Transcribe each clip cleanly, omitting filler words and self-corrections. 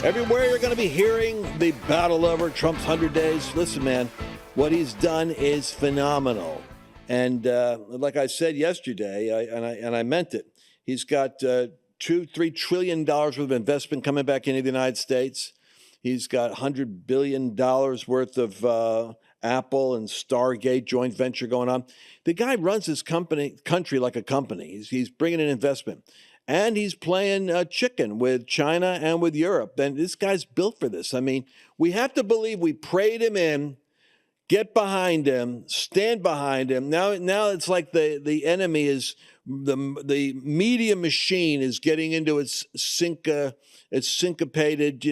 Everywhere you're going to be hearing the battle over Trump's 100 days. Listen, man, what he's done is phenomenal. And like I said yesterday, I meant it, he's got $2-3 trillion worth of investment coming back into the United States. He's got $100 billion worth of Apple and Stargate joint venture going on. The guy runs his country like a company. He's bringing in investment. And he's playing chicken with China and with Europe. And this guy's built for this. I mean, we have to believe we prayed him in, get behind him, stand behind him. Now it's like the enemy is, the media machine is getting into its syncopated,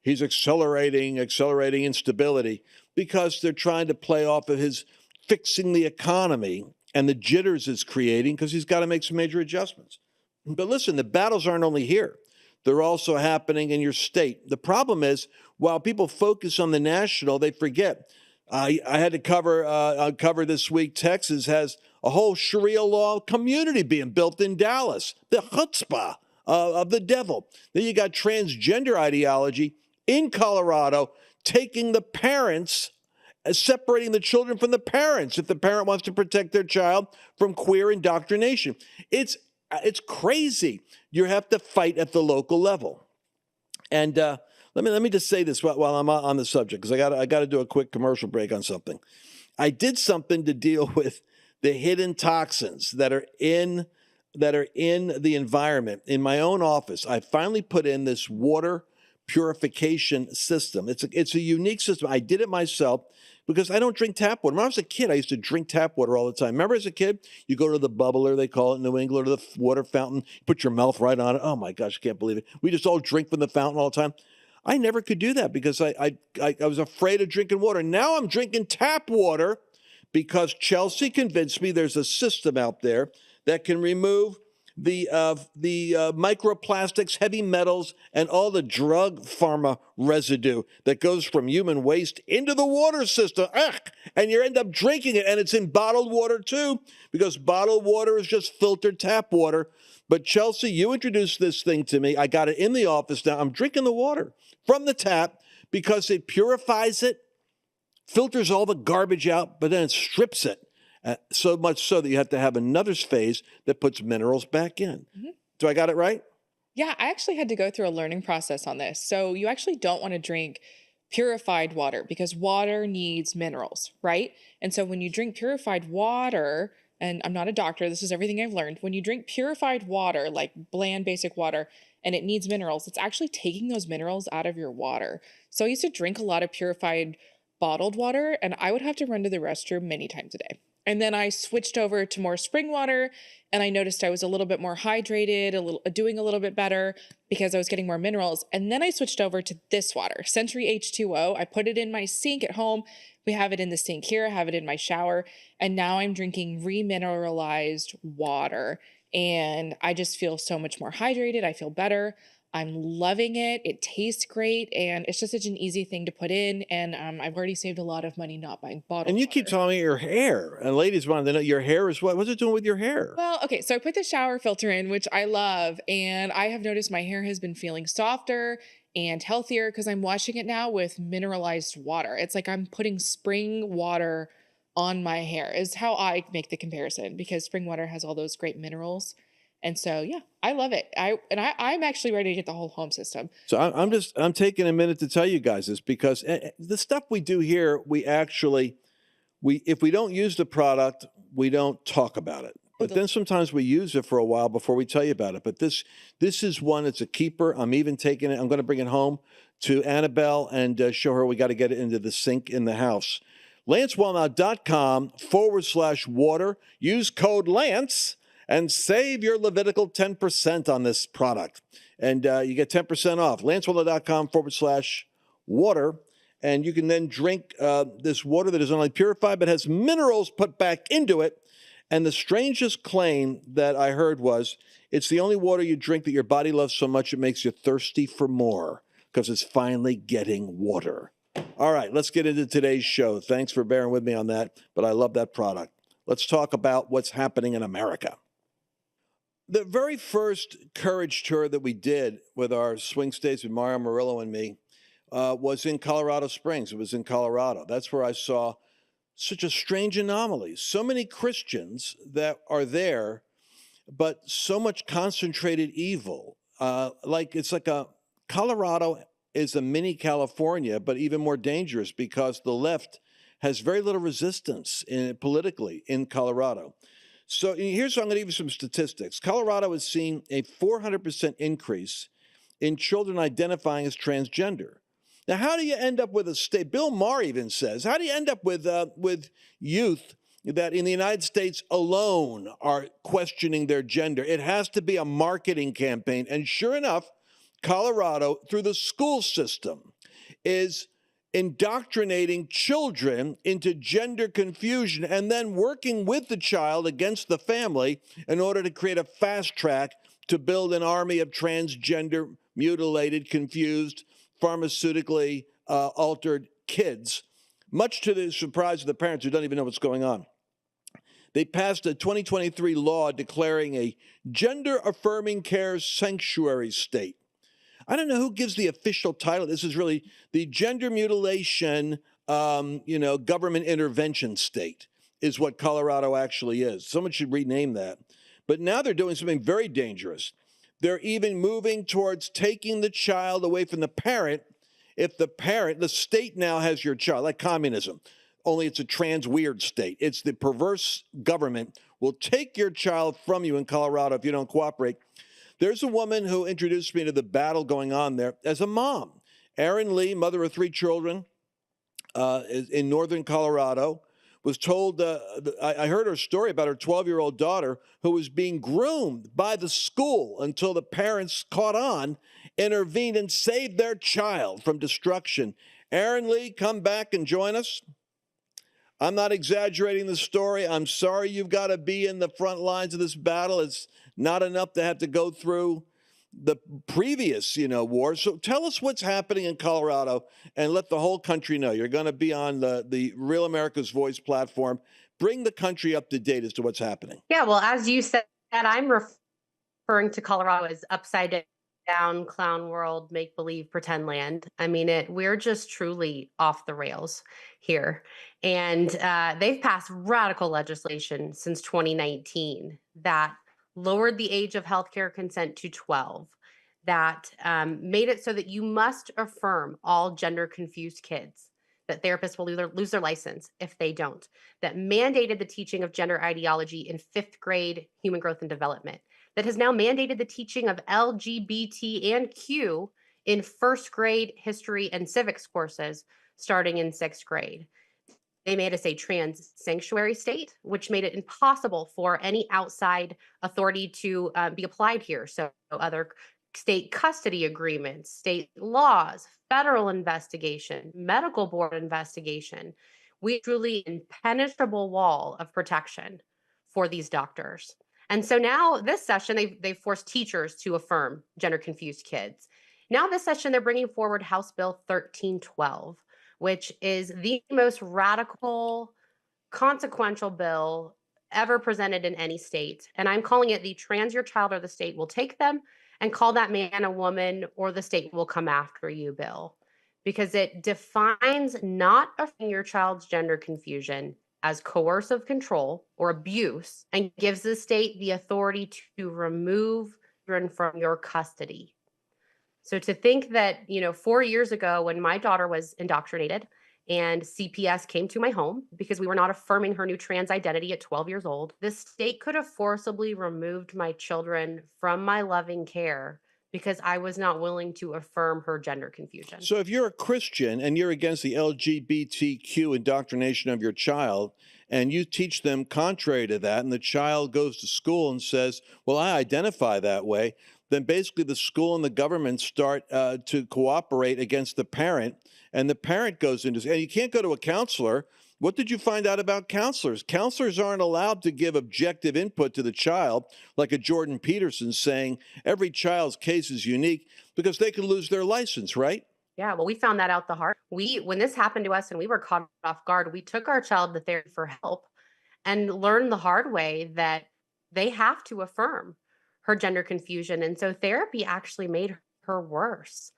he's accelerating instability because they're trying to play off of his fixing the economy and the jitters it's creating because he's got to make some major adjustments. But listen, the battles aren't only here. They're also happening in your state. The problem is, while people focus on the national, they forget. I had to cover this week, Texas has a whole Sharia law community being built in Dallas, the chutzpah of the devil. Then you got transgender ideology in Colorado taking the parents, separating the children from the parents if the parent wants to protect their child from queer indoctrination. It's crazy. You have to fight at the local level. And let me just say this while I'm on the subject, because I got to do a quick commercial break on something. I did something to deal with the hidden toxins that are in the environment. In my own office, I finally put in this water purification system. It's a unique system. I did it myself because I don't drink tap water. When I was a kid, I used to drink tap water all the time. Remember as a kid, you go to the bubbler, they call it in New England, or the water fountain, put your mouth right on it. Oh my gosh, I can't believe it. We just all drink from the fountain all the time. I never could do that because I was afraid of drinking water. Now I'm drinking tap water because Chelsea convinced me there's a system out there that can remove the microplastics, heavy metals, and all the drug pharma residue that goes from human waste into the water system. Ugh! And you end up drinking it, and it's in bottled water too, because bottled water is just filtered tap water. But Chelsea, you introduced this thing to me. I got it in the office now. I'm drinking the water from the tap because it purifies it, filters all the garbage out, but then it strips it. So much so that you have to have another phase that puts minerals back in. Mm-hmm. Do I got it right? Yeah, I actually had to go through a learning process on this. So you actually don't want to drink purified water because water needs minerals, right? And so when you drink purified water, and I'm not a doctor, this is everything I've learned. When you drink purified water, like bland, basic water, and it needs minerals, it's actually taking those minerals out of your water. So I used to drink a lot of purified bottled water, and I would have to run to the restroom many times a day. And then I switched over to more spring water, and I noticed I was a little bit more hydrated, doing a little bit better because I was getting more minerals. And then I switched over to this water, Century H2O. I put it in my sink at home. We have it in the sink here. I have it in my shower. And now I'm drinking remineralized water. And I just feel so much more hydrated. I feel better. I'm loving it. It tastes great. And it's just such an easy thing to put in. And I've already saved a lot of money not buying bottled And you water. keep telling me your hair. And ladies want to know your hair is what? What's it doing with your hair? Well, okay. So I put the shower filter in, which I love. And I have noticed my hair has been feeling softer and healthier because I'm washing it now with mineralized water. It's like I'm putting spring water on my hair is how I make the comparison because spring water has all those great minerals. And so, yeah, I love it. I'm actually ready to get the whole home system. So I'm taking a minute to tell you guys this because the stuff we do here, if we don't use the product, we don't talk about it. But then sometimes we use it for a while before we tell you about it. But this is one, it's a keeper. I'm even taking it. I'm going to bring it home to Annabelle and show her we got to get it into the sink in the house. LanceWallnau.com/water. Use code Lance and save your Levitical 10% on this product. And you get 10% off. LanceWallnau.com/water. And you can then drink this water that is not only purified, but has minerals put back into it. And the strangest claim that I heard was, it's the only water you drink that your body loves so much it makes you thirsty for more, because it's finally getting water. All right, let's get into today's show. Thanks for bearing with me on that, but I love that product. Let's talk about what's happening in America. The very first Courage tour that we did with our swing states with Mario Murillo and me was in Colorado Springs. It was in Colorado. That's where I saw such a strange anomaly. So many Christians that are there, but so much concentrated evil. It's like a Colorado is a mini California, but even more dangerous because the left has very little resistance politically in Colorado. So here's, I'm going to give you some statistics. Colorado has seen a 400% increase in children identifying as transgender. Now, how do you end up with a state? Bill Maher even says, how do you end up with youth that in the United States alone are questioning their gender? It has to be a marketing campaign. And sure enough, Colorado, through the school system, is indoctrinating children into gender confusion and then working with the child against the family in order to create a fast track to build an army of transgender, mutilated, confused, pharmaceutically altered kids, much to the surprise of the parents who don't even know what's going on. They passed a 2023 law declaring a gender-affirming care sanctuary state. I don't know who gives the official title. This is really the gender mutilation, government intervention state is what Colorado actually is. Someone should rename that. But now they're doing something very dangerous. They're even moving towards taking the child away from the parent. If the state now has your child, like communism, only it's a trans weird state. It's the perverse government will take your child from you in Colorado if you don't cooperate. There's a woman who introduced me to the battle going on there as a mom. Erin Lee, mother of 3 children in northern Colorado, was told, I heard her story about her 12-year-old daughter who was being groomed by the school until the parents caught on, intervened, and saved their child from destruction. Erin Lee, come back and join us. I'm not exaggerating the story. I'm sorry you've got to be in the front lines of this battle. It's not enough to have to go through the previous, war. So tell us what's happening in Colorado and let the whole country know. You're going to be on the Real America's Voice platform. Bring the country up to date as to what's happening. Yeah, well, as you said, I'm referring to Colorado as upside down, clown world, make believe, pretend land. I mean, we're just truly off the rails here. And they've passed radical legislation since 2019 that lowered the age of healthcare consent to 12, that made it so that you must affirm all gender confused kids, that therapists will lose their license if they don't, that mandated the teaching of gender ideology in 5th grade human growth and development, that has now mandated the teaching of LGBT and Q in 1st grade history and civics courses starting in 6th grade. They made us a trans sanctuary state, which made it impossible for any outside authority to be applied here. So other state custody agreements, state laws, federal investigation, medical board investigation. We truly impenetrable wall of protection for these doctors. And so now this session, they've forced teachers to affirm gender confused kids. Now this session, they're bringing forward House Bill 1312, which is the most radical, consequential bill ever presented in any state. And I'm calling it the trans your child or the state will take them, and call that man a woman or the state will come after you bill, because it defines not affirming your child's gender confusion as coercive control or abuse and gives the state the authority to remove children from your custody. So to think that, 4 years ago when my daughter was indoctrinated and CPS came to my home because we were not affirming her new trans identity at 12 years old, the state could have forcibly removed my children from my loving care because I was not willing to affirm her gender confusion. So if you're a Christian and you're against the LGBTQ indoctrination of your child, and you teach them contrary to that, and the child goes to school and says, well, I identify that way, then basically the school and the government start to cooperate against the parent, and the parent goes into, and you can't go to a counselor. What did you find out about counselors? Counselors aren't allowed to give objective input to the child, like a Jordan Peterson saying every child's case is unique, because they could lose their license, right? Yeah, well, we found that out the hard. When this happened to us and we were caught off guard, we took our child to therapy for help and learned the hard way that they have to affirm her gender confusion. And so therapy actually made her worse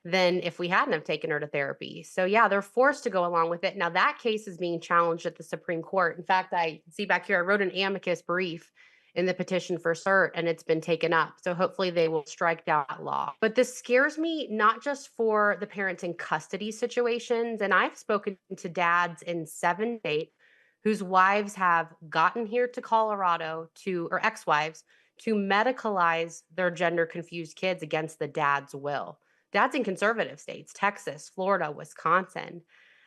than if we hadn't have taken her to therapy. So yeah, they're forced to go along with it. Now that case is being challenged at the Supreme Court. In fact, I see back here, I wrote an amicus brief in the petition for cert and it's been taken up. So hopefully they will strike down that law. But this scares me not just for the parents in custody situations. And I've spoken to dads in 7 states whose wives have gotten here to Colorado or ex-wives, to medicalize their gender confused kids against the dad's will. Dads in conservative states, Texas, Florida, Wisconsin.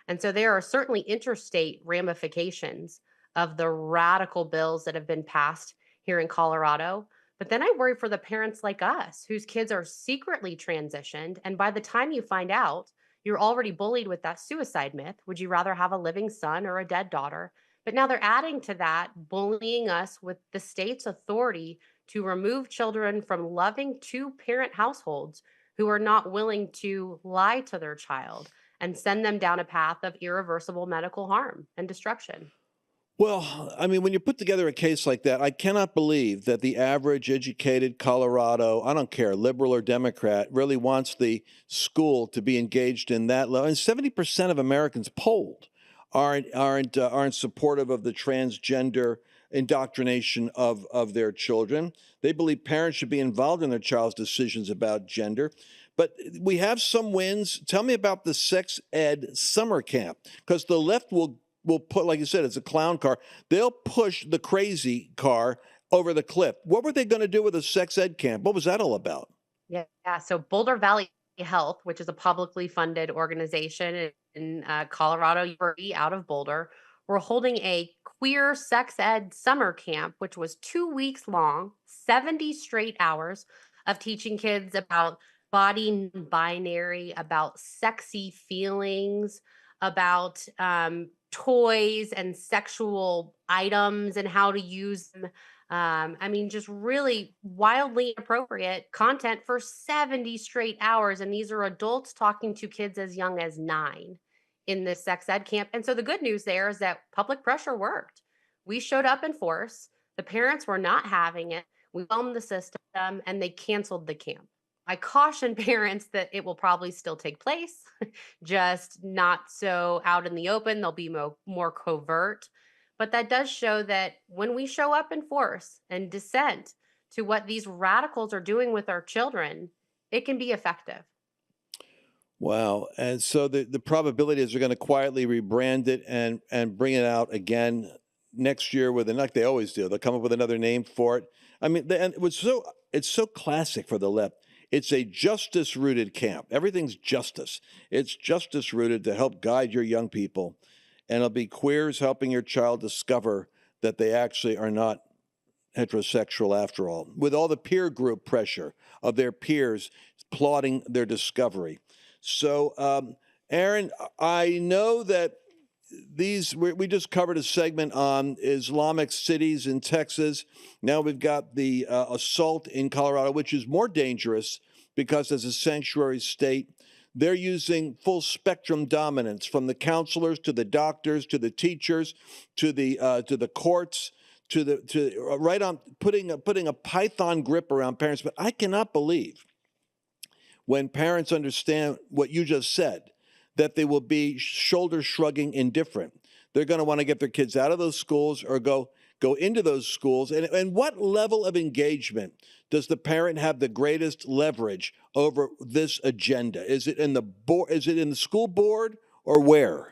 And so there are certainly interstate ramifications of the radical bills that have been passed here in Colorado. But then I worry for the parents like us whose kids are secretly transitioned. And by the time you find out, you're already bullied with that suicide myth. Would you rather have a living son or a dead daughter? But now they're adding to that, bullying us with the state's authority to remove children from loving two-parent households who are not willing to lie to their child and send them down a path of irreversible medical harm and destruction. Well, I mean, when you put together a case like that, I cannot believe that the average educated Colorado, I don't care, liberal or Democrat, really wants the school to be engaged in that level. And 70% of Americans polled aren't supportive of the transgender indoctrination of their children. They believe parents should be involved in their child's decisions about gender. But we have some wins. Tell me about the sex ed summer camp, because the left will put, like you said, it's a clown car. They'll push the crazy car over the cliff. What were they going to do with a sex ed camp? What was that all about? Yeah. So Boulder Valley Health, which is a publicly funded organization in Colorado, University out of Boulder, we're holding a queer sex ed summer camp, which was 2 weeks long, 70 straight hours of teaching kids about body binary, about sexy feelings, about toys and sexual items and how to use them. I mean, just really wildly inappropriate content for 70 straight hours. And these are adults talking to kids as young as 9 in this sex ed camp. And so the good news there is that public pressure worked. We showed up in force. The parents were not having it. We filmed the system and they canceled the camp. I caution parents that it will probably still take place, just not so out in the open. They'll be more covert. But that does show that when we show up in force and dissent to what these radicals are doing with our children, it can be effective. Wow. And so the probability is they're going to quietly rebrand it and bring it out again next year with like they always do. They'll come up with another name for it. I mean, and it's so classic for the left. It's a justice-rooted camp. Everything's justice. It's justice-rooted to help guide your young people. And it'll be queers helping your child discover that they actually are not heterosexual after all, with all the peer group pressure of their peers applauding their discovery. So, Erin, I know that we just covered a segment on Islamic cities in Texas. Now we've got the assault in Colorado, which is more dangerous because as a sanctuary state, they're using full spectrum dominance from the counselors to the doctors to the teachers to the courts right on putting a python grip around parents. But I cannot believe when parents understand what you just said, that they will be shoulder shrugging indifferent. They're going to want to get their kids out of those schools or go into those schools. And what level of engagement does the parent have the greatest leverage over this agenda? Is it in the board? Is it in the school board or where?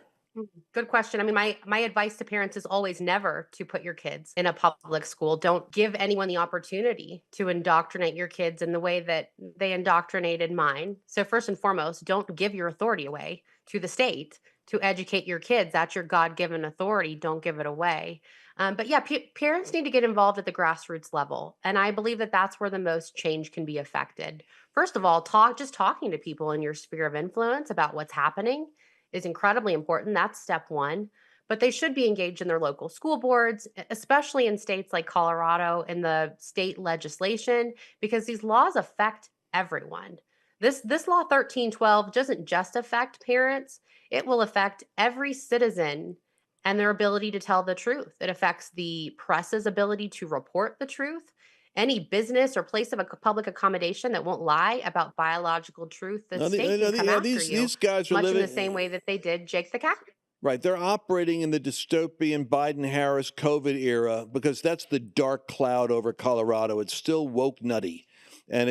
Good question. I mean, my advice to parents is always never to put your kids in a public school. Don't give anyone the opportunity to indoctrinate your kids in the way that they indoctrinated mine. So first and foremost, don't give your authority away to the state to educate your kids. That's your God-given authority. Don't give it away. But yeah, parents need to get involved at the grassroots level. And I believe that that's where the most change can be affected. First of all, talking to people in your sphere of influence about what's happening is incredibly important. That's step one. But they should be engaged in their local school boards, especially in states like Colorado in the state legislation, because these laws affect everyone. This law 1312 doesn't just affect parents, it will affect every citizen and their ability to tell the truth. It affects the press's ability to report the truth. any business or place of a public accommodation that won't lie about biological truth, the No, state can come after you, these guys are much in the living. same way that they did Jake the Cat. Right. They're operating in the dystopian Biden-Harris COVID era because that's the dark cloud over Colorado. It's still woke nutty. I'd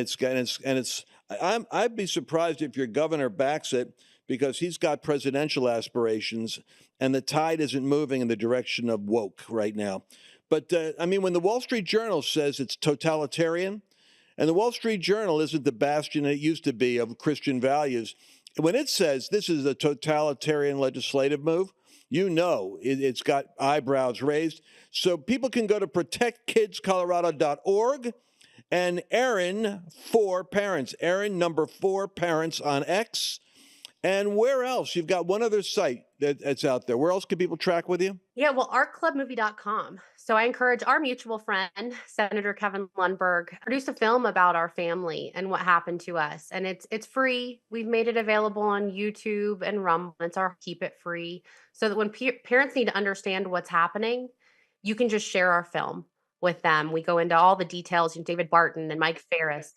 be surprised if your governor backs it because he's got presidential aspirations and the tide isn't moving in the direction of woke right now. But I mean, when the Wall Street Journal says it's totalitarian, and the Wall Street Journal isn't the bastion it used to be of Christian values, when it says this is a totalitarian legislative move, you know it's got eyebrows raised. So people can go to protectkidscolorado.org and Erin 4 Parents, Erin number 4 Parents on X. And where else? You've got one other site that's out there. Where else can people track with you? Yeah, well, artclubmovie.com. So I encourage our mutual friend, Senator Kevin Lundberg, produce a film about our family and what happened to us. And it's free. We've made it available on YouTube and Rumble. It's our keep it free so that when parents need to understand what's happening, you can just share our film with them. We go into all the details, David Barton and Mike Ferris.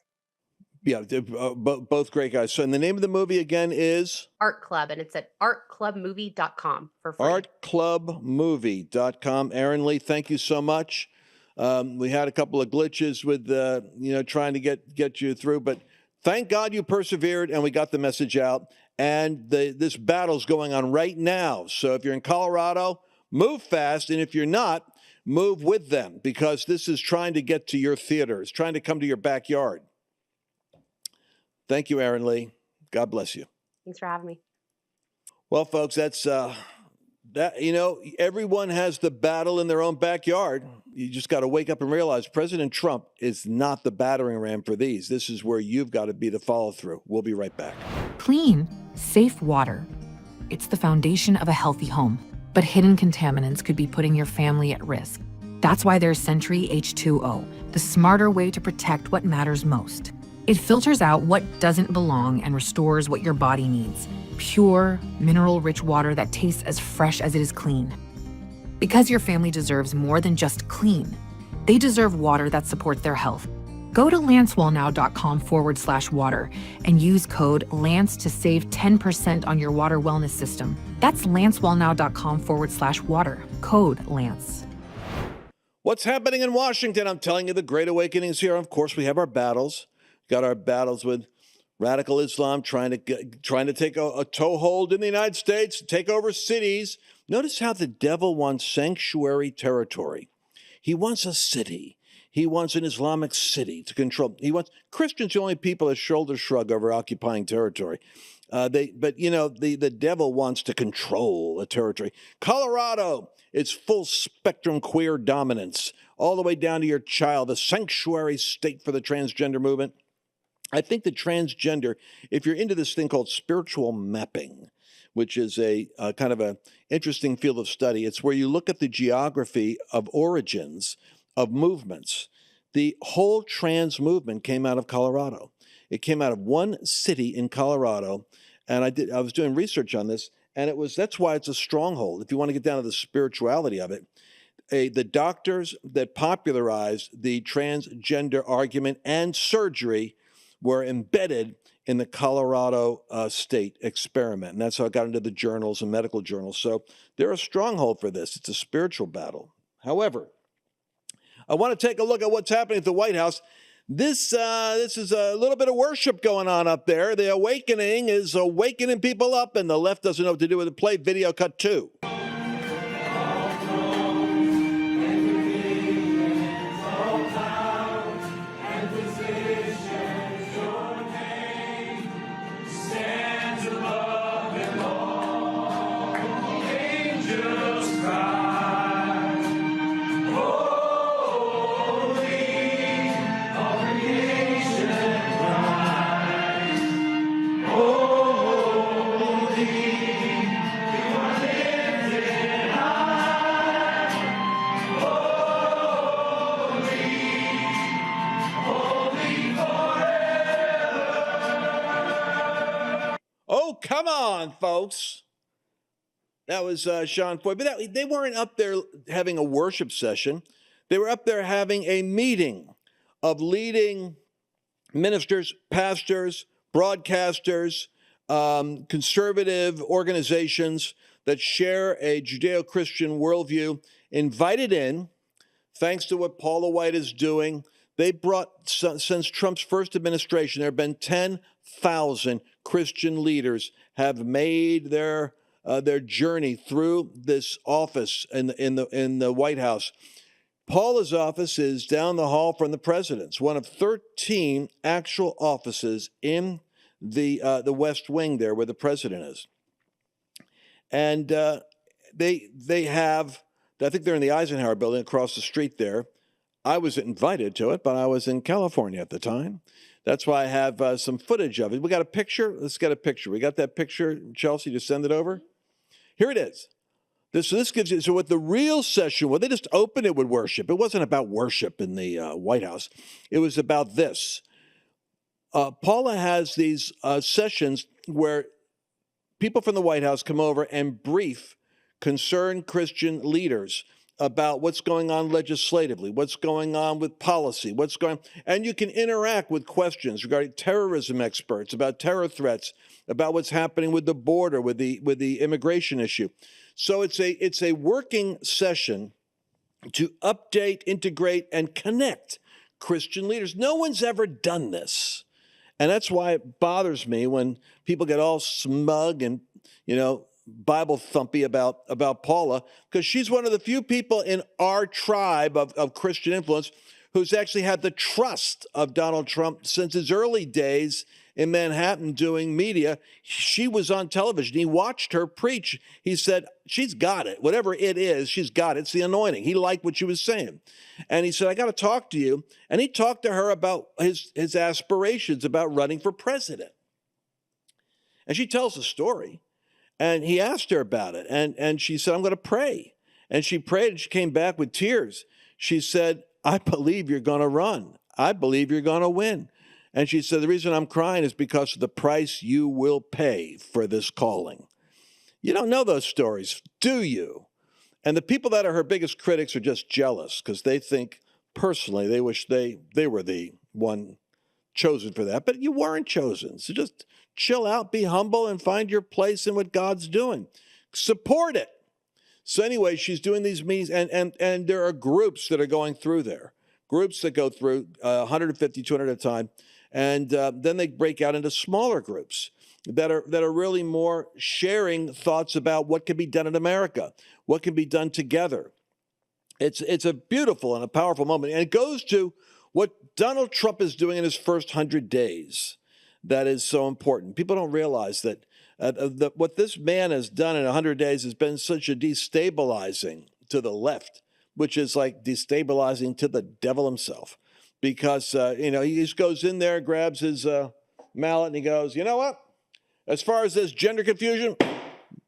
Yeah, both great guys. So, and the name of the movie again is Art Club, and it's at artclubmovie.com for free. Artclubmovie.com. Erin Lee, thank you so much. We had a couple of glitches with trying to get you through, but thank God you persevered and we got the message out. And this battle's going on right now. So if you're in Colorado, move fast, and if you're not, move with them because this is trying to get to your theater. It's trying to come to your backyard. Thank you, Erin Lee. God bless you. Thanks for having me. Well, folks, that's everyone has the battle in their own backyard. You just got to wake up and realize President Trump is not the battering ram for these. This is where you've got to be the follow through. We'll be right back. Clean, safe water. It's the foundation of a healthy home, but hidden contaminants could be putting your family at risk. That's why there's Sentry H2O, the smarter way to protect what matters most. It filters out what doesn't belong and restores what your body needs. Pure, mineral-rich water that tastes as fresh as it is clean. Because your family deserves more than just clean. They deserve water that supports their health. Go to lancewallnau.com/water and use code LANCE to save 10% on your water wellness system. That's lancewallnau.com/water, code LANCE. What's happening in Washington? I'm telling you, the Great Awakening is here. Of course, we have our battles. Got our battles with radical Islam trying to take a toehold in the United States, take over cities. Notice how the devil wants sanctuary territory. He wants a city. He wants an Islamic city to control. He wants Christians, the only people that shoulder shrug over occupying territory. The devil wants to control a territory. Colorado, it's full spectrum queer dominance, all the way down to your child, a sanctuary state for the transgender movement. I think the transgender, if you're into this thing called spiritual mapping, which is a kind of an interesting field of study, it's where you look at the geography of origins of movements. The whole trans movement came out of Colorado. It came out of one city in Colorado, and I was doing research on this, and that's why it's a stronghold. If you want to get down to the spirituality of it, the doctors that popularized the transgender argument and surgery were embedded in the Colorado state experiment. And that's how it got into the journals and medical journals. So they're a stronghold for this. It's a spiritual battle. However, I want to take a look at what's happening at the White House. This is a little bit of worship going on up there. The awakening is awakening people up, and the left doesn't know what to do with it. Play video cut 2. Oh, come on, folks. That was Sean Foy. But they weren't up there having a worship session. They were up there having a meeting of leading ministers, pastors, broadcasters, conservative organizations that share a Judeo-Christian worldview, invited in, thanks to what Paula White is doing. They brought, since Trump's first administration, there have been 10,000 Christian leaders have made their journey through this office in the White House. Paula's office is down the hall from the president's, one of 13 actual offices in the West Wing there where the president is. And they have, I think they're in the Eisenhower building across the street there. I was invited to it, but I was in California at the time. That's why I have some footage of it. We got a picture? Let's get a picture. We got that picture, Chelsea, to send it over? Here it is. This gives you, so what the real session, well, they just opened it with worship. It wasn't about worship in the White House. It was about this. Paula has these sessions where people from the White House come over and brief concerned Christian leaders about what's going on legislatively, what's going on with policy, what's going on. And you can interact with questions regarding terrorism experts, about terror threats, about what's happening with the border, with the immigration issue. So it's a working session to update, integrate, and connect Christian leaders. No one's ever done this. And that's why it bothers me when people get all smug and, Bible thumpy about Paula, because she's one of the few people in our tribe of Christian influence who's actually had the trust of Donald Trump since his early days in Manhattan doing media. She was on television. He watched her preach. He said, she's got it. Whatever it is, she's got it. It's the anointing. He liked what she was saying. And he said, I got to talk to you. And he talked to her about his aspirations about running for president. And she tells the story. And he asked her about it. And she said, I'm going to pray. And she prayed and she came back with tears. She said, I believe you're going to run. I believe you're going to win. And she said, the reason I'm crying is because of the price you will pay for this calling. You don't know those stories, do you? And the people that are her biggest critics are just jealous because they think personally they wish they were the one chosen for that. But you weren't chosen. So just chill out, be humble, and find your place in what God's doing. Support it. So anyway, she's doing these meetings, and there are groups that are going through there, groups that go through 150, 200 at a time, and then they break out into smaller groups that are really more sharing thoughts about what can be done in America, what can be done together. It's a beautiful and a powerful moment, and it goes to what Donald Trump is doing in his first 100 days. That is so important. People don't realize that what this man has done in 100 days has been such a destabilizing to the left, which is like destabilizing to the devil himself. Because, he just goes in there, grabs his mallet, and he goes, you know what? As far as this gender confusion,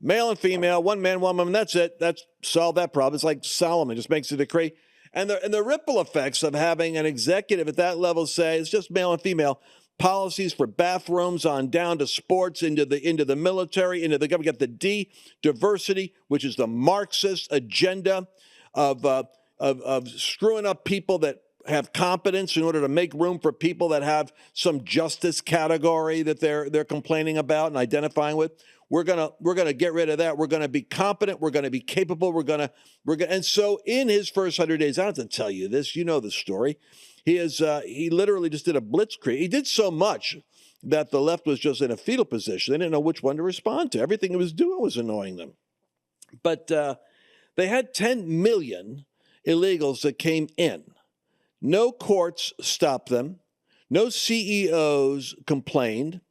male and female, one man, one woman, that's it. That's solved that problem. It's like Solomon just makes a decree. And the ripple effects of having an executive at that level say it's just male and female, policies for bathrooms on down to sports, into the military, into the government. Get the diversity, which is the Marxist agenda of screwing up people that have competence in order to make room for people that have some justice category that they're complaining about and identifying with. We're gonna get rid of that. We're gonna be competent. We're gonna be capable. And so in his first 100 days, I don't have to tell you this. You know the story. He literally just did a blitzkrieg. He did so much that the left was just in a fetal position. They didn't know which one to respond to. Everything he was doing was annoying them. But they had 10 million illegals that came in. No courts stopped them. No CEOs complained.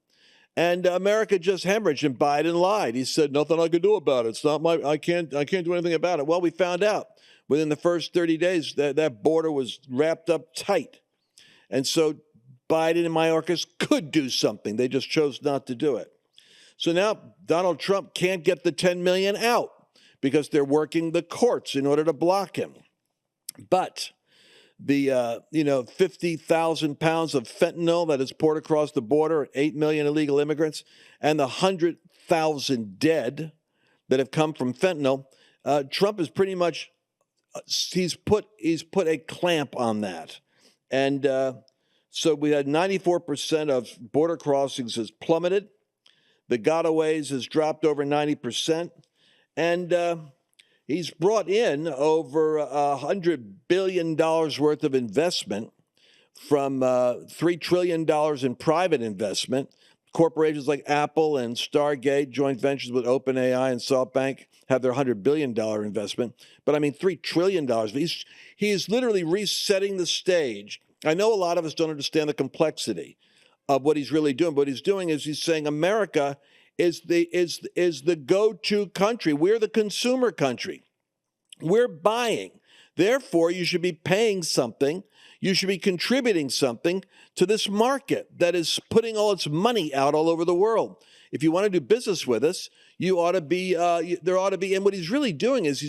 And America just hemorrhaged, and Biden lied. He said, nothing I could do about it. It's not I can't do anything about it. Well, we found out within the first 30 days that border was wrapped up tight. And so Biden and Mayorkas could do something. They just chose not to do it. So now Donald Trump can't get the 10 million out because they're working the courts in order to block him. But the 50,000 pounds of fentanyl that is poured across the border, 8 million illegal immigrants, and the 100,000 dead that have come from fentanyl, Trump is pretty much he's put a clamp on that, And so we had 94% of border crossings has plummeted. The gotaways has dropped over 90%. And he's brought in over $100 billion worth of investment from $3 trillion in private investment. Corporations like Apple and Stargate, joint ventures with OpenAI and SoftBank, have their $100 billion investment. But I mean, $3 trillion. He is literally resetting the stage. I know a lot of us don't understand the complexity of what he's really doing. What he's doing is he's saying America is the go-to country. We're the consumer country. We're buying. Therefore, you should be paying something. You should be contributing something to this market that is putting all its money out all over the world. If you want to do business with us, you ought to be, there ought to be, and what he's really doing is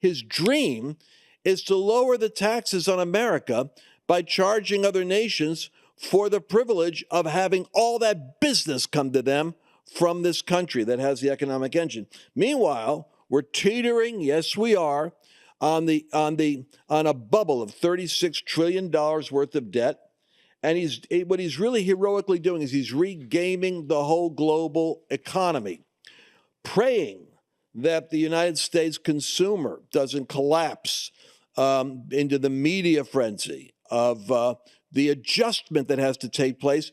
his dream is to lower the taxes on America by charging other nations for the privilege of having all that business come to them from this country that has the economic engine. Meanwhile, we're teetering, yes we are, on a bubble of $36 trillion worth of debt. And what he's really heroically doing is he's regaming the whole global economy, praying that the United States consumer doesn't collapse into the media frenzy of the adjustment that has to take place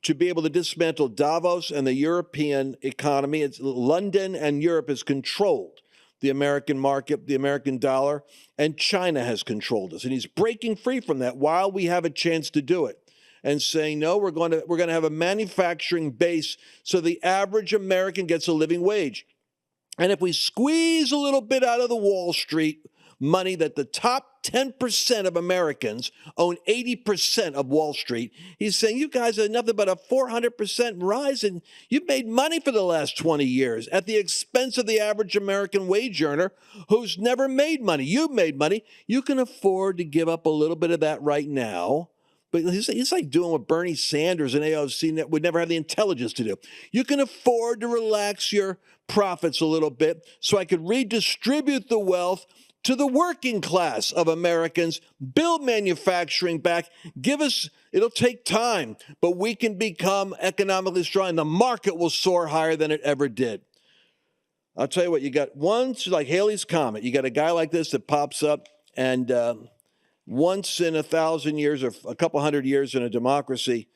to be able to dismantle Davos and the European economy. London and Europe is controlled the American market, the American dollar, and China has controlled us. And he's breaking free from that while we have a chance to do it and saying, no, we're going to have a manufacturing base so the average American gets a living wage. And if we squeeze a little bit out of the Wall Street money that the top 10% of Americans own 80% of Wall Street, he's saying, you guys are nothing but a 400% rise, and you've made money for the last 20 years at the expense of the average American wage earner who's never made money. You've made money. You can afford to give up a little bit of that right now. But he's like doing what Bernie Sanders and AOC would never have the intelligence to do. You can afford to relax your profits a little bit so I could redistribute the wealth to the working class of Americans, build manufacturing back, it'll take time, but we can become economically strong, and the market will soar higher than it ever did. I'll tell you what, you got once, like Halley's Comet, you got a guy like this that pops up, and once in 1,000 years or a couple hundred years in a democracy,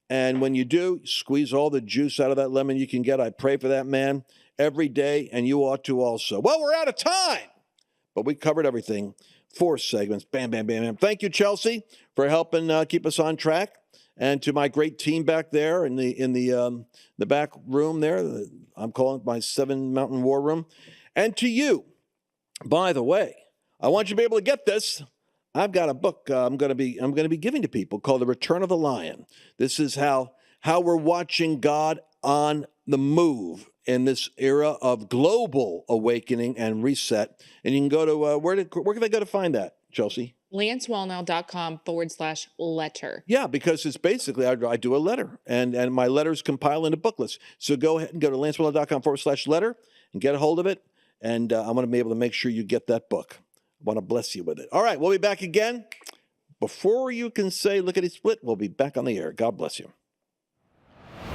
and when you do, squeeze all the juice out of that lemon you can get. I pray for that man every day, and you ought to also. Well, we're out of time. But we covered everything. 4 segments. Bam, bam, bam, bam. Thank you, Chelsea, for helping keep us on track. And to my great team back there in the back room there, I'm calling it my 7 Mountain War Room. And to you, by the way, I want you to be able to get this. I've got a book I'm going to be giving to people called The Return of the Lion. This is how we're watching God on the move in this era of global awakening and reset. And you can go to, where can they go to find that, Chelsea? LanceWallnau.com/letter. Yeah, because it's basically, I do a letter, and my letters compile into booklets. So go ahead and go to LanceWallnau.com/letter and get a hold of it. And I'm going to be able to make sure you get that book. I want to bless you with it. All right, we'll be back again. Before you can say lickety-split, we'll be back on the air. God bless you.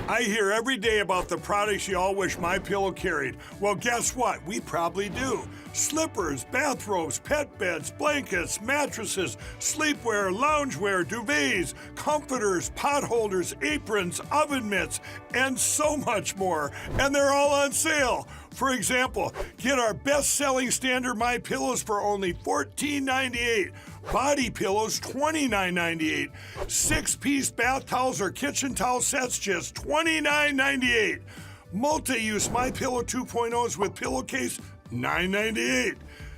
I hear every day about the products you all wish MyPillow carried. Well, guess what? We probably do. Slippers, bathrobes, pet beds, blankets, mattresses, sleepwear, loungewear, duvets, comforters, pot holders, aprons, oven mitts, and so much more. And they're all on sale. For example, get our best-selling standard MyPillows for only $14.98. Body pillows, $29.98. 6-piece bath towels or kitchen towel sets, just $29.98. Multi-use MyPillow 2.0s with pillowcase, $9.98.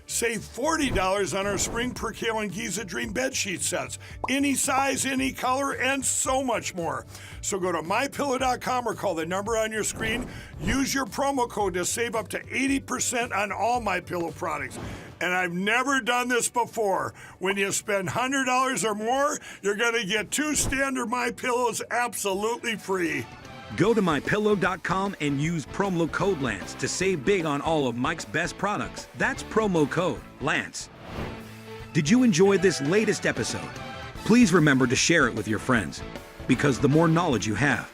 Save $40 on our Spring Percale and Giza Dream bedsheet sets. Any size, any color, and so much more. So go to MyPillow.com or call the number on your screen. Use your promo code to save up to 80% on all MyPillow products. And I've never done this before. When you spend $100 or more, you're going to get 2 standard MyPillows absolutely free. Go to MyPillow.com and use promo code Lance to save big on all of Mike's best products. That's promo code Lance. Did you enjoy this latest episode? Please remember to share it with your friends, because the more knowledge you have,